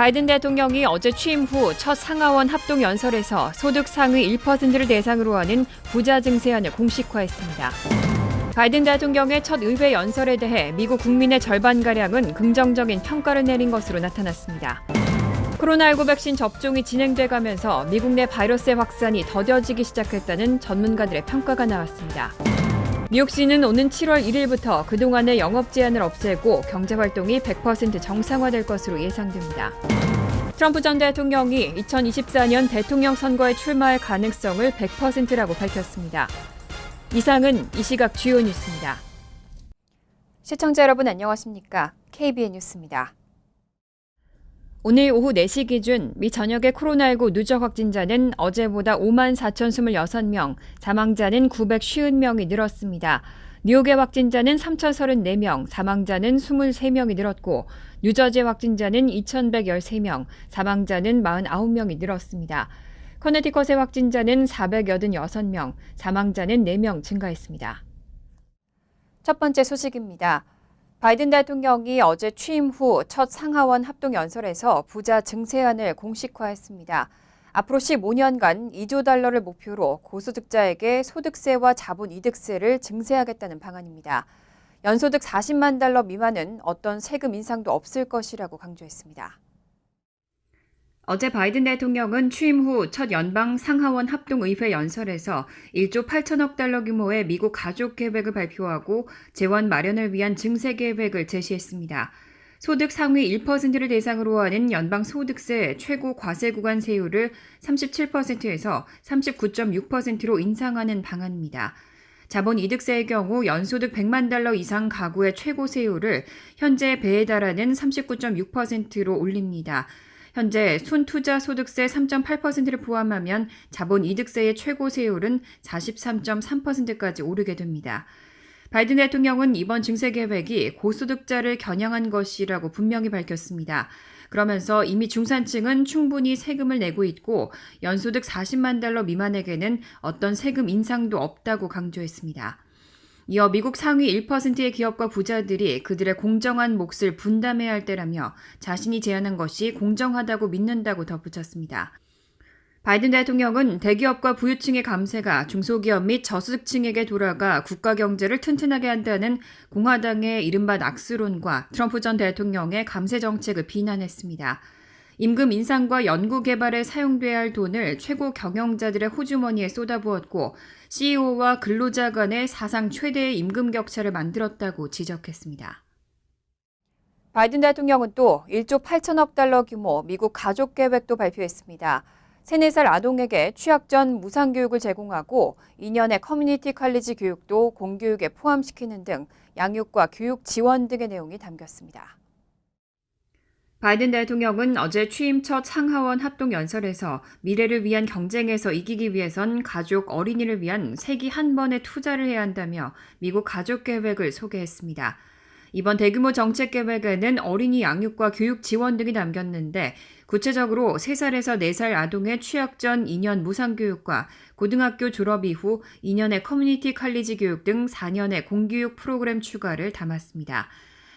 바이든 대통령이 어제 취임 후 첫 상하원 합동 연설에서 소득 상위 1%를 대상으로 하는 부자 증세안을 공식화했습니다. 바이든 대통령의 첫 의회 연설에 대해 미국 국민의 절반가량은 긍정적인 평가를 내린 것으로 나타났습니다. 코로나19 백신 접종이 진행돼가면서 미국 내 바이러스의 확산이 더뎌지기 시작했다는 전문가들의 평가가 나왔습니다. 뉴욕시는 오는 7월 1일부터 그동안의 영업 제한을 없애고 경제활동이 100% 정상화될 것으로 예상됩니다. 트럼프 전 대통령이 2024년 대통령 선거에 출마할 가능성을 100%라고 밝혔습니다. 이상은 이 시각 주요 뉴스입니다. 시청자 여러분 안녕하십니까? KBN 뉴스입니다. 오늘 오후 4시 기준 미 전역의 코로나19 누적 확진자는 어제보다 54,026명, 사망자는 950명이 늘었습니다. 뉴욕의 확진자는 3,034명, 사망자는 23명이 늘었고 뉴저지 확진자는 2,113명, 사망자는 49명이 늘었습니다. 커네티컷의 확진자는 486명, 사망자는 4명 증가했습니다. 첫 번째 소식입니다. 바이든 대통령이 어제 취임 후 첫 상하원 합동 연설에서 부자 증세안을 공식화했습니다. 앞으로 15년간 2조 달러를 목표로 고소득자에게 소득세와 자본이득세를 증세하겠다는 방안입니다. 연소득 40만 달러 미만은 어떤 세금 인상도 없을 것이라고 강조했습니다. 어제 바이든 대통령은 취임 후 첫 연방 상하원 합동의회 연설에서 1조 8천억 달러 규모의 미국 가족 계획을 발표하고 재원 마련을 위한 증세 계획을 제시했습니다. 소득 상위 1%를 대상으로 하는 연방 소득세 최고 과세 구간 세율을 37%에서 39.6%로 인상하는 방안입니다. 자본이득세의 경우 연소득 100만 달러 이상 가구의 최고 세율을 현재 배에 달하는 39.6%로 올립니다. 현재 순투자 소득세 3.8%를 포함하면 자본이득세의 최고 세율은 43.3%까지 오르게 됩니다. 바이든 대통령은 이번 증세 계획이 고소득자를 겨냥한 것이라고 분명히 밝혔습니다. 그러면서 이미 중산층은 충분히 세금을 내고 있고 연소득 40만 달러 미만에게는 어떤 세금 인상도 없다고 강조했습니다. 이어 미국 상위 1%의 기업과 부자들이 그들의 공정한 몫을 분담해야 할 때라며 자신이 제안한 것이 공정하다고 믿는다고 덧붙였습니다. 바이든 대통령은 대기업과 부유층의 감세가 중소기업 및 저소득층에게 돌아가 국가 경제를 튼튼하게 한다는 공화당의 이른바 낙수론과 트럼프 전 대통령의 감세 정책을 비난했습니다. 임금 인상과 연구 개발에 사용돼야 할 돈을 최고 경영자들의 호주머니에 쏟아부었고 CEO와 근로자 간의 사상 최대의 임금 격차를 만들었다고 지적했습니다. 바이든 대통령은 또 1조 8천억 달러 규모 미국 가족 계획도 발표했습니다. 3, 4살 아동에게 취학 전 무상교육을 제공하고 2년의 커뮤니티 칼리지 교육도 공교육에 포함시키는 등 양육과 교육 지원 등의 내용이 담겼습니다. 바이든 대통령은 어제 취임 첫 상하원 합동 연설에서 미래를 위한 경쟁에서 이기기 위해선 가족 어린이를 위한 세기 한 번의 투자를 해야 한다며 미국 가족 계획을 소개했습니다. 이번 대규모 정책 계획에는 어린이 양육과 교육 지원 등이 담겼는데 구체적으로 3살에서 4살 아동의 취학 전 2년 무상교육과 고등학교 졸업 이후 2년의 커뮤니티 칼리지 교육 등 4년의 공교육 프로그램 추가를 담았습니다.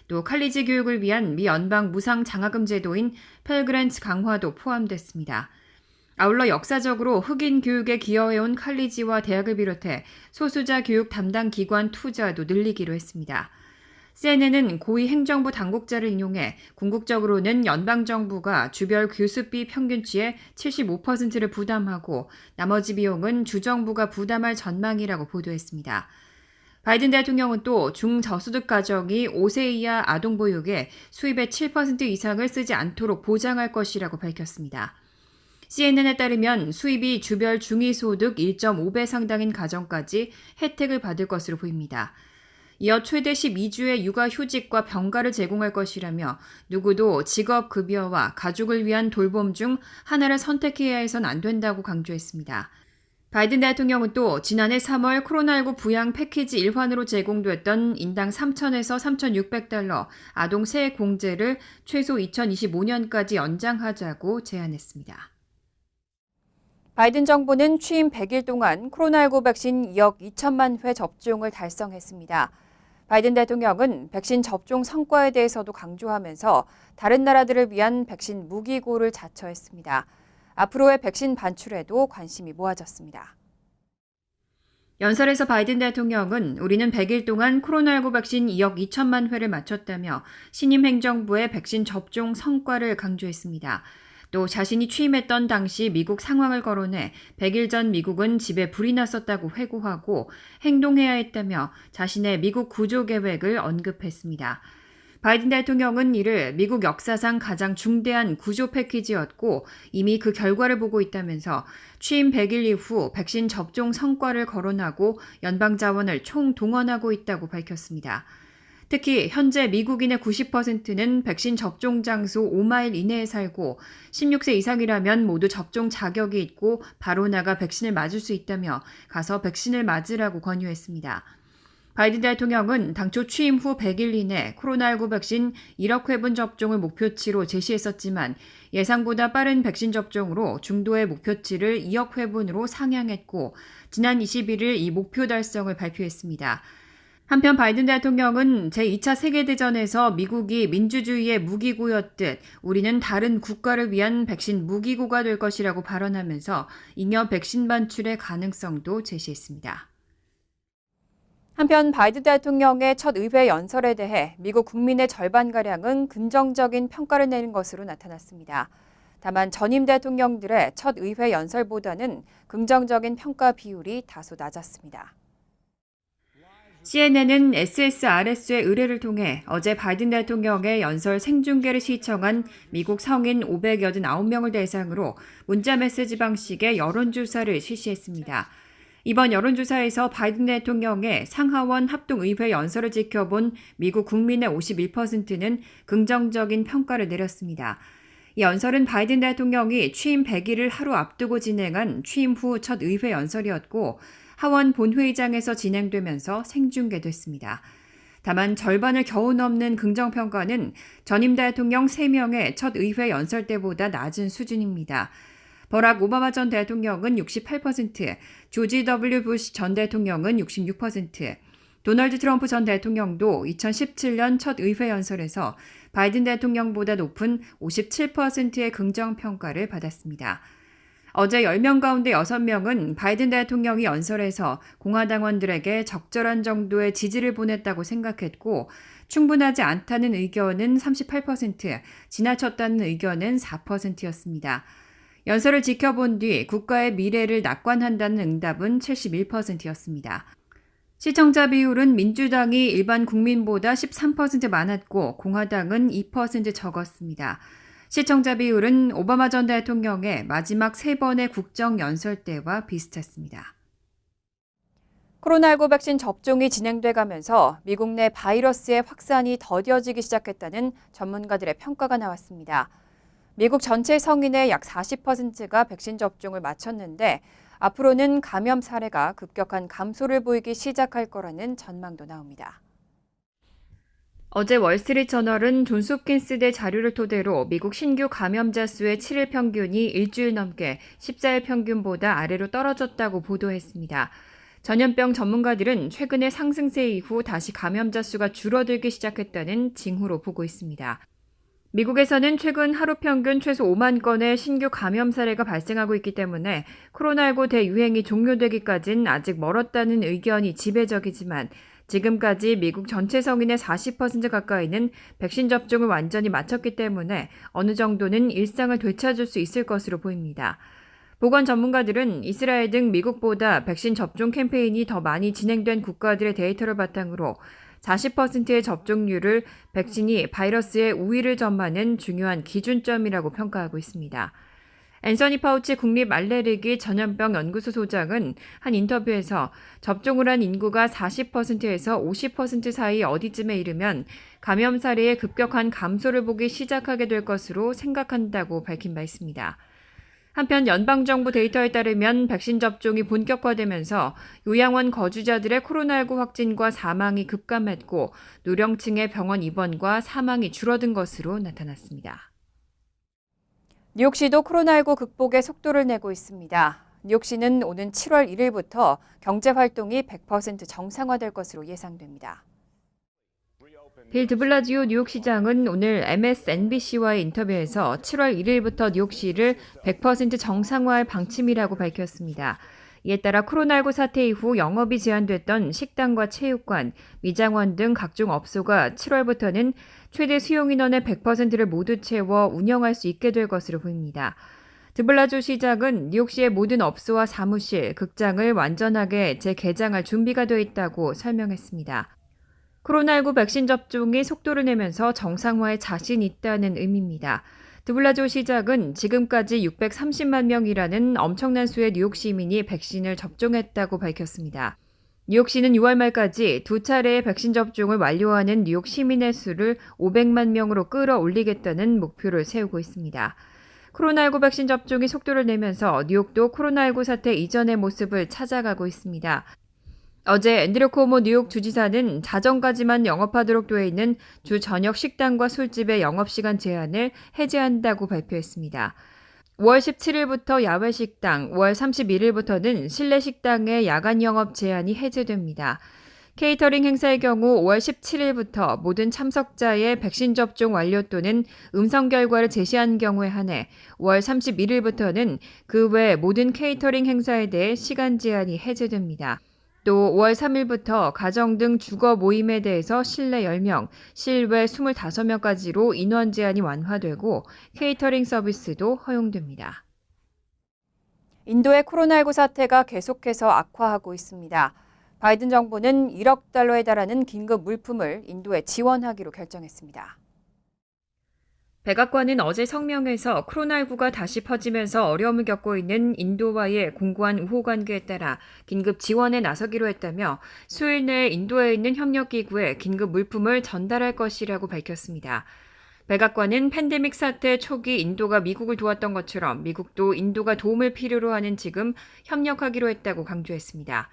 또 칼리지 교육을 위한 미 연방 무상 장학금 제도인 펠그랜츠 강화도 포함됐습니다. 아울러 역사적으로 흑인 교육에 기여해온 칼리지와 대학을 비롯해 소수자 교육 담당 기관 투자도 늘리기로 했습니다. CNN은 고위 행정부 당국자를 인용해 궁극적으로는 연방정부가 주별 교습비 평균치의 75%를 부담하고 나머지 비용은 주정부가 부담할 전망이라고 보도했습니다. 바이든 대통령은 또 중저소득 가정이 5세 이하 아동 보육에 수입의 7% 이상을 쓰지 않도록 보장할 것이라고 밝혔습니다. CNN에 따르면 수입이 주별 중위소득 1.5배 상당인 가정까지 혜택을 받을 것으로 보입니다. 이어 최대 12주의 육아휴직과 병가를 제공할 것이라며 누구도 직업급여와 가족을 위한 돌봄 중 하나를 선택해야 해선 안 된다고 강조했습니다. 바이든 대통령은 또 지난해 3월 코로나19 부양 패키지 일환으로 제공됐던 인당 3,000에서 3,600달러 아동 세액 공제를 최소 2025년까지 연장하자고 제안했습니다. 바이든 정부는 취임 100일 동안 코로나19 백신 2억 2천만 회 접종을 달성했습니다. 바이든 대통령은 백신 접종 성과에 대해서도 강조하면서 다른 나라들을 위한 백신 무기고를 자처했습니다. 앞으로의 백신 반출에도 관심이 모아졌습니다. 연설에서 바이든 대통령은 우리는 100일 동안 코로나19 백신 2억 2천만 회를 맞췄다며 신임 행정부의 백신 접종 성과를 강조했습니다. 또 자신이 취임했던 당시 미국 상황을 거론해 100일 전 미국은 집에 불이 났었다고 회고하고 행동해야 했다며 자신의 미국 구조 계획을 언급했습니다. 바이든 대통령은 이를 미국 역사상 가장 중대한 구조 패키지였고 이미 그 결과를 보고 있다면서 취임 100일 이후 백신 접종 성과를 거론하고 연방 자원을 총동원하고 있다고 밝혔습니다. 특히 현재 미국인의 90%는 백신 접종 장소 5마일 이내에 살고 16세 이상이라면 모두 접종 자격이 있고 바로 나가 백신을 맞을 수 있다며 가서 백신을 맞으라고 권유했습니다. 바이든 대통령은 당초 취임 후 100일 이내 코로나19 백신 1억 회분 접종을 목표치로 제시했었지만 예상보다 빠른 백신 접종으로 중도의 목표치를 2억 회분으로 상향했고 지난 21일 이 목표 달성을 발표했습니다. 한편 바이든 대통령은 제2차 세계대전에서 미국이 민주주의의 무기고였듯 우리는 다른 국가를 위한 백신 무기고가 될 것이라고 발언하면서 잉여 백신 반출의 가능성도 제시했습니다. 한편 바이든 대통령의 첫 의회 연설에 대해 미국 국민의 절반가량은 긍정적인 평가를 내는 것으로 나타났습니다. 다만 전임 대통령들의 첫 의회 연설보다는 긍정적인 평가 비율이 다소 낮았습니다. CNN은 SSRS의 의뢰를 통해 어제 바이든 대통령의 연설 생중계를 시청한 미국 성인 589명을 대상으로 문자메시지 방식의 여론조사를 실시했습니다. 이번 여론조사에서 바이든 대통령의 상하원 합동의회 연설을 지켜본 미국 국민의 51%는 긍정적인 평가를 내렸습니다. 이 연설은 바이든 대통령이 취임 100일을 하루 앞두고 진행한 취임 후 첫 의회 연설이었고 하원 본회의장에서 진행되면서 생중계됐습니다. 다만 절반을 겨우 넘는 긍정평가는 전임 대통령 3명의 첫 의회 연설 때보다 낮은 수준입니다. 버락 오바마 전 대통령은 68%, 조지 W. 부시 전 대통령은 66%, 도널드 트럼프 전 대통령도 2017년 첫 의회 연설에서 바이든 대통령보다 높은 57%의 긍정평가를 받았습니다. 어제 10명 가운데 6명은 바이든 대통령이 연설에서 공화당원들에게 적절한 정도의 지지를 보냈다고 생각했고 충분하지 않다는 의견은 38%, 지나쳤다는 의견은 4%였습니다. 연설을 지켜본 뒤 국가의 미래를 낙관한다는 응답은 71%였습니다. 시청자 비율은 민주당이 일반 국민보다 13% 많았고 공화당은 2% 적었습니다. 시청자 비율은 오바마 전 대통령의 마지막 3번의 국정 연설 때와 비슷했습니다. 코로나19 백신 접종이 진행돼가면서 미국 내 바이러스의 확산이 더뎌지기 시작했다는 전문가들의 평가가 나왔습니다. 미국 전체 성인의 약 40%가 백신 접종을 마쳤는데 앞으로는 감염 사례가 급격한 감소를 보이기 시작할 거라는 전망도 나옵니다. 어제 월스트리트저널은 존스홉킨스대 자료를 토대로 미국 신규 감염자 수의 7일 평균이 일주일 넘게 14일 평균보다 아래로 떨어졌다고 보도했습니다. 전염병 전문가들은 최근의 상승세 이후 다시 감염자 수가 줄어들기 시작했다는 징후로 보고 있습니다. 미국에서는 최근 하루 평균 최소 5만 건의 신규 감염 사례가 발생하고 있기 때문에 코로나19 대유행이 종료되기까지는 아직 멀었다는 의견이 지배적이지만 지금까지 미국 전체 성인의 40% 가까이는 백신 접종을 완전히 마쳤기 때문에 어느 정도는 일상을 되찾을 수 있을 것으로 보입니다. 보건 전문가들은 이스라엘 등 미국보다 백신 접종 캠페인이 더 많이 진행된 국가들의 데이터를 바탕으로 40%의 접종률을 백신이 바이러스의 우위를 점하는 중요한 기준점이라고 평가하고 있습니다. 앤서니 파우치 국립 알레르기 전염병 연구소 소장은 한 인터뷰에서 접종을 한 인구가 40%에서 50% 사이 어디쯤에 이르면 감염 사례의 급격한 감소를 보기 시작하게 될 것으로 생각한다고 밝힌 바 있습니다. 한편 연방정부 데이터에 따르면 백신 접종이 본격화되면서 요양원 거주자들의 코로나19 확진과 사망이 급감했고 노령층의 병원 입원과 사망이 줄어든 것으로 나타났습니다. 뉴욕시도 코로나19 극복에 속도를 내고 있습니다. 뉴욕시는 오는 7월 1일부터 경제활동이 100% 정상화될 것으로 예상됩니다. 빌 드블라지오 뉴욕시장은 오늘 MSNBC와의 인터뷰에서 7월 1일부터 뉴욕시를 100% 정상화할 방침이라고 밝혔습니다. 이에 따라 코로나19 사태 이후 영업이 제한됐던 식당과 체육관, 미장원 등 각종 업소가 7월부터는 최대 수용 인원의 100%를 모두 채워 운영할 수 있게 될 것으로 보입니다. 드블라지오 시장은 뉴욕시의 모든 업소와 사무실, 극장을 완전하게 재개장할 준비가 되어 있다고 설명했습니다. 코로나19 백신 접종이 속도를 내면서 정상화에 자신 있다는 의미입니다. 드블라지오 시장은 지금까지 630만 명이라는 엄청난 수의 뉴욕 시민이 백신을 접종했다고 밝혔습니다. 뉴욕시는 6월 말까지 두 차례의 백신 접종을 완료하는 뉴욕 시민의 수를 500만 명으로 끌어올리겠다는 목표를 세우고 있습니다. 코로나19 백신 접종이 속도를 내면서 뉴욕도 코로나19 사태 이전의 모습을 찾아가고 있습니다. 어제 앤드류 코모 뉴욕 주지사는 자정까지만 영업하도록 되어 있는 주 저녁 식당과 술집의 영업시간 제한을 해제한다고 발표했습니다. 5월 17일부터 야외 식당, 5월 31일부터는 실내 식당의 야간 영업 제한이 해제됩니다. 케이터링 행사의 경우 5월 17일부터 모든 참석자의 백신 접종 완료 또는 음성 결과를 제시한 경우에 한해 5월 31일부터는 그 외 모든 케이터링 행사에 대해 시간 제한이 해제됩니다. 또 5월 3일부터 가정 등 주거 모임에 대해서 실내 10명, 실외 25명까지로 인원 제한이 완화되고 케이터링 서비스도 허용됩니다. 인도의 코로나19 사태가 계속해서 악화하고 있습니다. 바이든 정부는 1억 달러에 달하는 긴급 물품을 인도에 지원하기로 결정했습니다. 백악관은 어제 성명에서 코로나19가 다시 퍼지면서 어려움을 겪고 있는 인도와의 공고한 우호 관계에 따라 긴급 지원에 나서기로 했다며 수요일 내에 인도에 있는 협력기구에 긴급 물품을 전달할 것이라고 밝혔습니다. 백악관은 팬데믹 사태 초기 인도가 미국을 도왔던 것처럼 미국도 인도가 도움을 필요로 하는 지금 협력하기로 했다고 강조했습니다.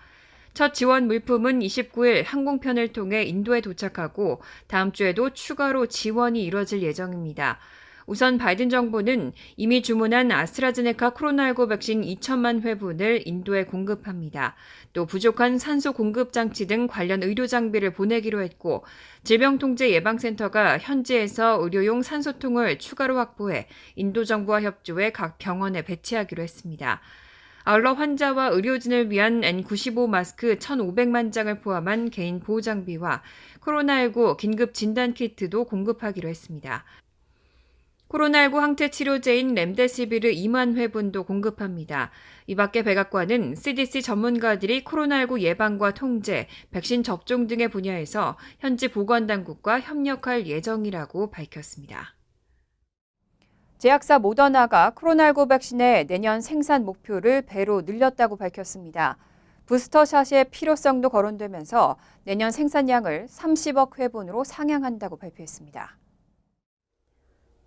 첫 지원 물품은 29일 항공편을 통해 인도에 도착하고 다음 주에도 추가로 지원이 이뤄질 예정입니다. 우선 바이든 정부는 이미 주문한 아스트라제네카 코로나19 백신 2천만 회분을 인도에 공급합니다. 또 부족한 산소 공급 장치 등 관련 의료 장비를 보내기로 했고 질병통제예방센터가 현지에서 의료용 산소통을 추가로 확보해 인도 정부와 협조해 각 병원에 배치하기로 했습니다. 아울러 환자와 의료진을 위한 N95 마스크 1,500만 장을 포함한 개인 보호장비와 코로나19 긴급 진단키트도 공급하기로 했습니다. 코로나19 항체 치료제인 렘데시비르 2만 회분도 공급합니다. 이 밖에 백악관은 CDC 전문가들이 코로나19 예방과 통제, 백신 접종 등의 분야에서 현지 보건당국과 협력할 예정이라고 밝혔습니다. 제약사 모더나가 코로나19 백신의 내년 생산 목표를 배로 늘렸다고 밝혔습니다. 부스터샷의 필요성도 거론되면서 내년 생산량을 30억 회분으로 상향한다고 발표했습니다.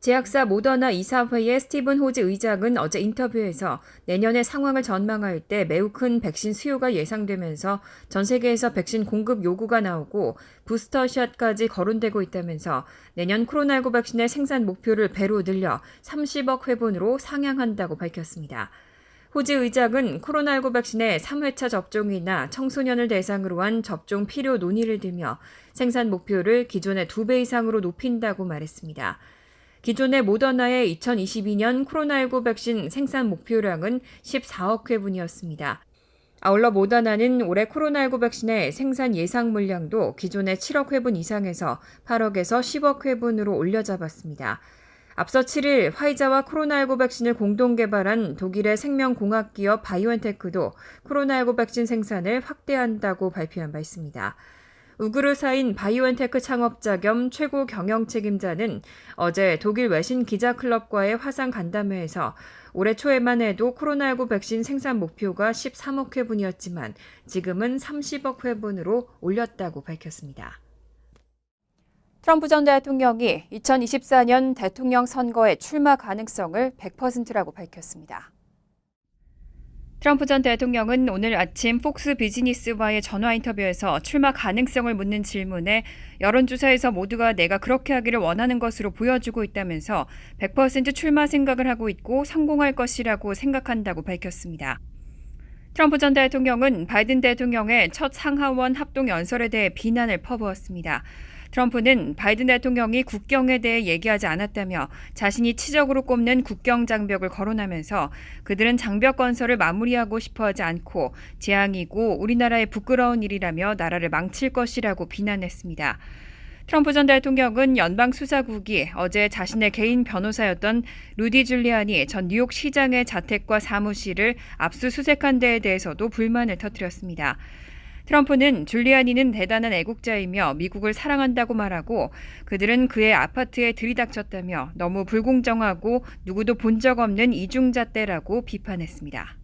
제약사 모더나 이사회의 스티븐 호즈 의장은 어제 인터뷰에서 내년의 상황을 전망할 때 매우 큰 백신 수요가 예상되면서 전 세계에서 백신 공급 요구가 나오고 부스터샷까지 거론되고 있다면서 내년 코로나19 백신의 생산 목표를 배로 늘려 30억 회분으로 상향한다고 밝혔습니다. 호즈 의장은 코로나19 백신의 3회차 접종이나 청소년을 대상으로 한 접종 필요 논의를 들며 생산 목표를 기존의 2배 이상으로 높인다고 말했습니다. 기존의 모더나의 2022년 코로나19 백신 생산 목표량은 14억 회분이었습니다. 아울러 모더나는 올해 코로나19 백신의 생산 예상 물량도 기존의 7억 회분 이상에서 8억에서 10억 회분으로 올려잡았습니다. 앞서 7일 화이자와 코로나19 백신을 공동 개발한 독일의 생명공학 기업 바이오엔테크도 코로나19 백신 생산을 확대한다고 발표한 바 있습니다. 우그르사인 바이오엔테크 창업자 겸 최고 경영 책임자는 어제 독일 외신 기자클럽과의 화상 간담회에서 올해 초에만 해도 코로나19 백신 생산 목표가 13억 회분이었지만 지금은 30억 회분으로 올렸다고 밝혔습니다. 트럼프 전 대통령이 2024년 대통령 선거에 출마 가능성을 100%라고 밝혔습니다. 트럼프 전 대통령은 오늘 아침 폭스 비즈니스와의 전화 인터뷰에서 출마 가능성을 묻는 질문에 여론조사에서 모두가 내가 그렇게 하기를 원하는 것으로 보여주고 있다면서 100% 출마 생각을 하고 있고 성공할 것이라고 생각한다고 밝혔습니다. 트럼프 전 대통령은 바이든 대통령의 첫 상하원 합동 연설에 대해 비난을 퍼부었습니다. 트럼프는 바이든 대통령이 국경에 대해 얘기하지 않았다며 자신이 치적으로 꼽는 국경 장벽을 거론하면서 그들은 장벽 건설을 마무리하고 싶어하지 않고 재앙이고 우리나라의 부끄러운 일이라며 나라를 망칠 것이라고 비난했습니다. 트럼프 전 대통령은 연방수사국이 어제 자신의 개인 변호사였던 루디 줄리아니 전 뉴욕 시장의 자택과 사무실을 압수수색한 데에 대해서도 불만을 터뜨렸습니다. 트럼프는 줄리아니는 대단한 애국자이며 미국을 사랑한다고 말하고 그들은 그의 아파트에 들이닥쳤다며 너무 불공정하고 누구도 본 적 없는 이중잣대라고 비판했습니다.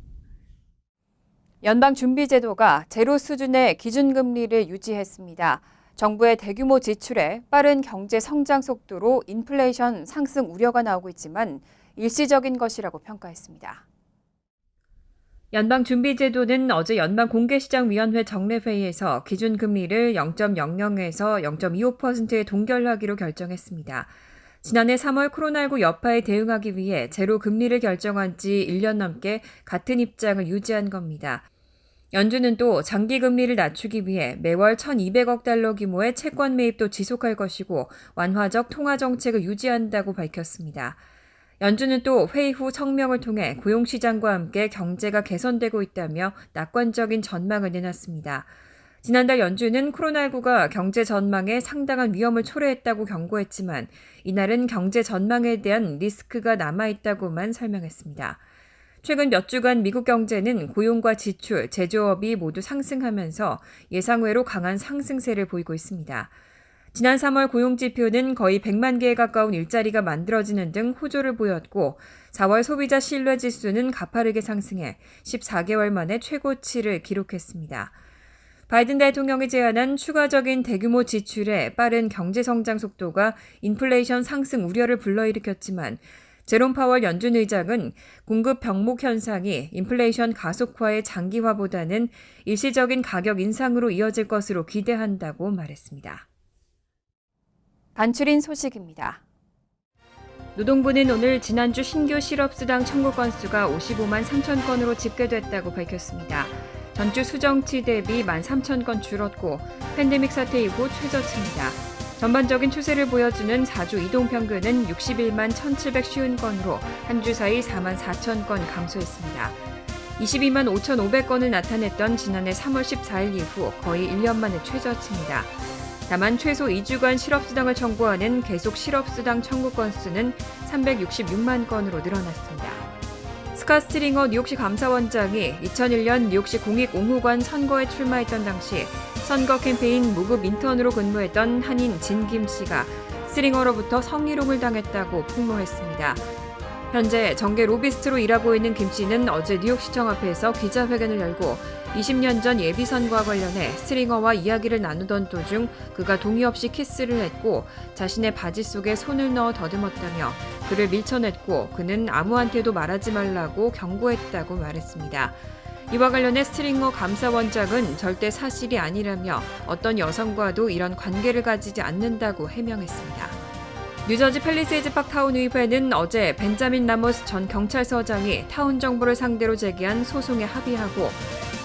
연방준비제도가 제로 수준의 기준금리를 유지했습니다. 정부의 대규모 지출에 빠른 경제 성장 속도로 인플레이션 상승 우려가 나오고 있지만 일시적인 것이라고 평가했습니다. 연방준비제도는 어제 연방공개시장위원회 정례회의에서 기준금리를 0.00에서 0.25%에 동결하기로 결정했습니다. 지난해 3월 코로나19 여파에 대응하기 위해 제로 금리를 결정한 지 1년 넘게 같은 입장을 유지한 겁니다. 연준은 또 장기 금리를 낮추기 위해 매월 1,200억 달러 규모의 채권 매입도 지속할 것이고 완화적 통화 정책을 유지한다고 밝혔습니다. 연준은 또 회의 후 성명을 통해 고용시장과 함께 경제가 개선되고 있다며 낙관적인 전망을 내놨습니다. 지난달 연준은 코로나19가 경제 전망에 상당한 위험을 초래했다고 경고했지만 이날은 경제 전망에 대한 리스크가 남아있다고만 설명했습니다. 최근 몇 주간 미국 경제는 고용과 지출, 제조업이 모두 상승하면서 예상외로 강한 상승세를 보이고 있습니다. 지난 3월 고용지표는 거의 100만 개에 가까운 일자리가 만들어지는 등 호조를 보였고 4월 소비자 신뢰지수는 가파르게 상승해 14개월 만에 최고치를 기록했습니다. 바이든 대통령이 제안한 추가적인 대규모 지출에 빠른 경제 성장 속도가 인플레이션 상승 우려를 불러일으켰지만 제롬 파월 연준 의장은 공급 병목 현상이 인플레이션 가속화의 장기화보다는 일시적인 가격 인상으로 이어질 것으로 기대한다고 말했습니다. 간추린 소식입니다. 노동부는 오늘 지난주 신규 실업수당 청구 건수가 55만 3천 건으로 집계됐다고 밝혔습니다. 전주 수정치 대비 1만 3천 건 줄었고 팬데믹 사태 이후 최저치입니다. 전반적인 추세를 보여주는 4주 이동평균은 61만 1,750건으로 한 주 사이 4만 4천 건 감소했습니다. 22만 5,500건을 나타냈던 지난해 3월 14일 이후 거의 1년 만에 최저치입니다. 다만 최소 2주간 실업수당을 청구하는 계속 실업수당 청구 건수는 366만 건으로 늘어났습니다. 스캇 스트링어 뉴욕시 감사원장이 2001년 뉴욕시 공익옹호관 선거에 출마했던 당시 선거 캠페인 무급 인턴으로 근무했던 한인 진 김 씨가 스트링어로부터 성희롱을 당했다고 폭로했습니다. 현재 정계 로비스트로 일하고 있는 김 씨는 어제 뉴욕시청 앞에서 기자회견을 열고 20년 전 예비선거와 관련해 스트링어와 이야기를 나누던 도중 그가 동의 없이 키스를 했고 자신의 바지 속에 손을 넣어 더듬었다며 그를 밀쳐냈고 그는 아무한테도 말하지 말라고 경고했다고 말했습니다. 이와 관련해 스트링어 감사원장은 절대 사실이 아니라며 어떤 여성과도 이런 관계를 가지지 않는다고 해명했습니다. 뉴저지 팰리세이즈 팍 타운 의회는 어제 벤자민 라모스 전 경찰서장이 타운 정부를 상대로 제기한 소송에 합의하고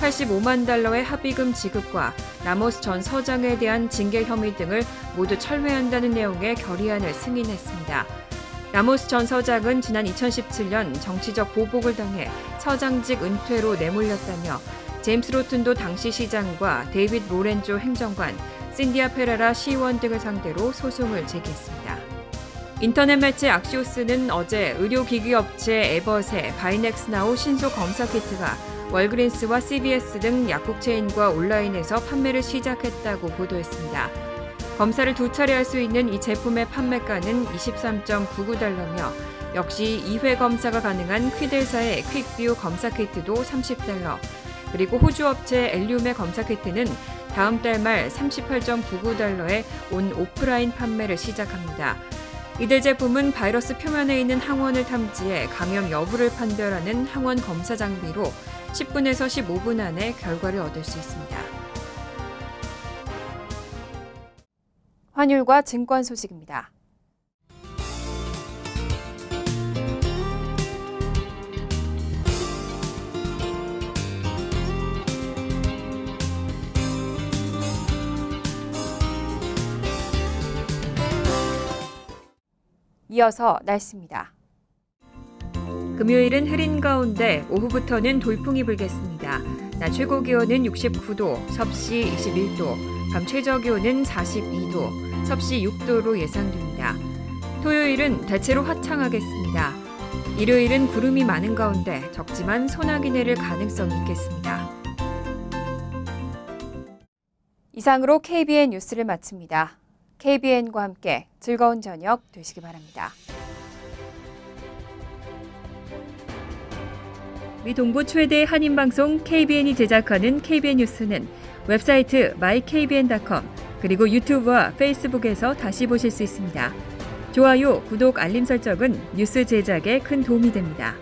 85만 달러의 합의금 지급과 라모스 전 서장에 대한 징계 혐의 등을 모두 철회한다는 내용의 결의안을 승인했습니다. 라모스 전 서장은 지난 2017년 정치적 보복을 당해 서장직 은퇴로 내몰렸다며 제임스 로튼도 당시 시장과 데이빗 로렌조 행정관, 신디아 페라라 시의원 등을 상대로 소송을 제기했습니다. 인터넷 매체 악시오스는 어제 의료기기 업체 에벗의 바이넥스나우 신속 검사 키트가 월그린스와 CVS 등 약국 체인과 온라인에서 판매를 시작했다고 보도했습니다. 검사를 2차례 할 수 있는 이 제품의 판매가는 23.99달러며 역시 2회 검사가 가능한 퀴델사의 퀵뷰 검사 키트도 30달러, 그리고 호주 업체 엘륨의 검사 키트는 다음 달 말 38.99달러에 온 오프라인 판매를 시작합니다. 이들 제품은 바이러스 표면에 있는 항원을 탐지해 감염 여부를 판별하는 항원 검사 장비로 10분에서 15분 안에 결과를 얻을 수 있습니다. 환율과 증권 소식입니다. 이어서 날씨입니다. 금요일은 흐린 가운데 오후부터는 돌풍이 불겠습니다. 낮 최고 기온은 69도, 섭씨 21도, 밤 최저 기온은 42도, 섭씨 6도로 예상됩니다. 토요일은 대체로 화창하겠습니다. 일요일은 구름이 많은 가운데 적지만 소나기 내릴 가능성이 있겠습니다. 이상으로 KBN 뉴스를 마칩니다. KBN과 함께 즐거운 저녁 되시기 바랍니다. 미 동부 최대 한인방송 KBN이 제작하는 KBN 뉴스는 웹사이트 mykbn.com 그리고 유튜브와 페이스북에서 다시 보실 수 있습니다. 좋아요, 구독, 알림 설정은 뉴스 제작에 큰 도움이 됩니다.